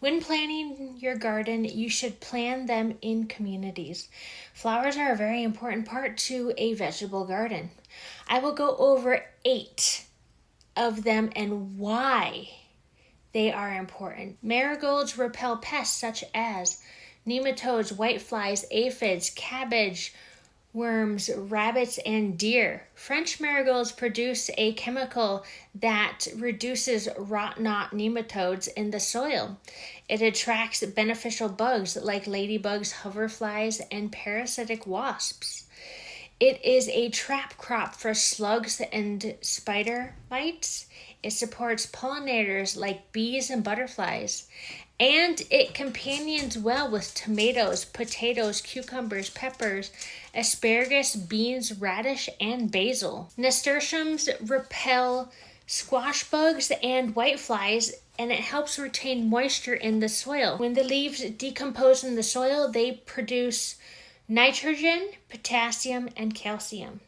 When planting your garden, you should plan them in communities. Flowers are a very important part to a vegetable garden. I will go over 8 of them and why they are important. Marigolds repel pests such as nematodes, whiteflies, aphids, cabbage, worms, rabbits, and deer. French marigolds produce a chemical that reduces rot knot nematodes in the soil. It attracts beneficial bugs like ladybugs, hoverflies, and parasitic wasps. It is a trap crop for slugs and spider mites. It supports pollinators like bees and butterflies. And it companions well with tomatoes, potatoes, cucumbers, peppers, asparagus, beans, radish, and basil. Nasturtiums repel squash bugs and whiteflies, and it helps retain moisture in the soil. When the leaves decompose in the soil, they produce nitrogen, potassium, and calcium.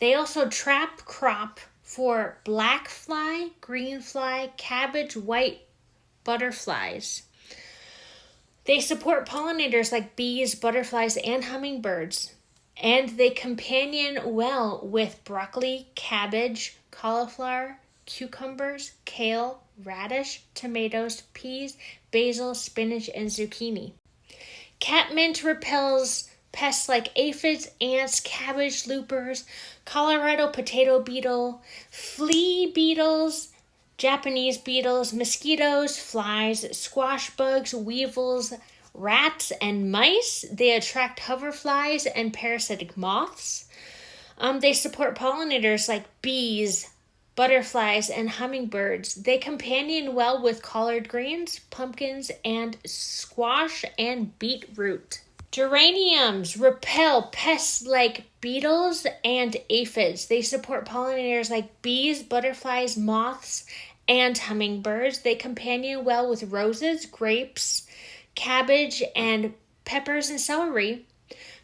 They also trap crop for black fly, green fly, cabbage, white butterflies. They support pollinators like bees, butterflies, and hummingbirds. And they companion well with broccoli, cabbage, cauliflower, cucumbers, kale, radish, tomatoes, peas, basil, spinach, and zucchini. Catmint repels pests like aphids, ants, cabbage loopers, Colorado potato beetle, flea beetles, Japanese beetles, mosquitoes, flies, squash bugs, weevils, rats, and mice. They attract hoverflies and parasitic moths. They support pollinators like bees, butterflies, and hummingbirds. They companion well with collard greens, pumpkins, and squash and beetroot. Geraniums repel pests like beetles and aphids. They support pollinators like bees, butterflies, moths, and hummingbirds. They companion well with roses, grapes, cabbage, and peppers and celery.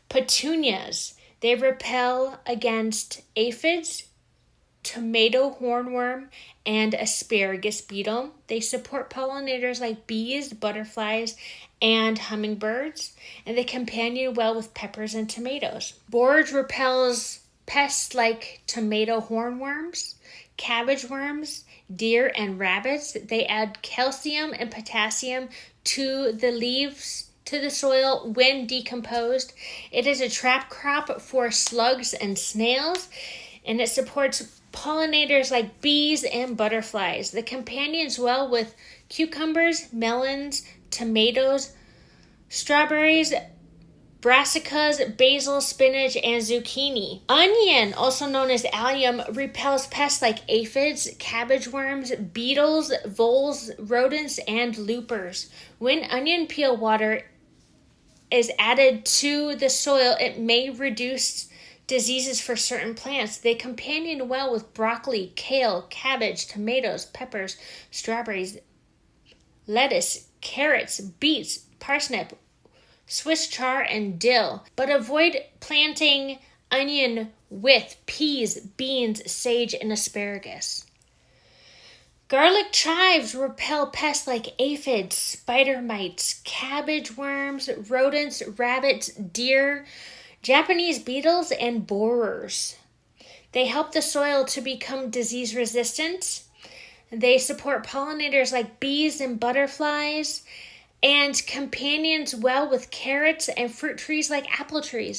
Petunias. They repel against aphids, tomato hornworm, and asparagus beetle. They support pollinators like bees, butterflies, and hummingbirds, and they companion well with peppers and tomatoes. Borage repels pests like tomato hornworms, cabbage worms, deer, and rabbits. They add calcium and potassium to the leaves to the soil when decomposed. It is a trap crop for slugs and snails, and it supports pollinators like bees and butterflies. The companions well with cucumbers, melons, tomatoes, strawberries, brassicas, basil, spinach, and zucchini. Onion, also known as allium, repels pests like aphids, cabbage worms, beetles, voles, rodents, and loopers. When onion peel water is added to the soil, it may reduce diseases for certain plants. They companion well with broccoli, kale, cabbage, tomatoes, peppers, strawberries, lettuce, carrots, beets, parsnip, Swiss chard, and dill. But avoid planting onion with peas, beans, sage, and asparagus. Garlic chives repel pests like aphids, spider mites, cabbage worms, rodents, rabbits, deer, Japanese beetles, and borers. They help the soil to become disease resistant. They support pollinators like bees and butterflies, and companions well with carrots and fruit trees like apple trees.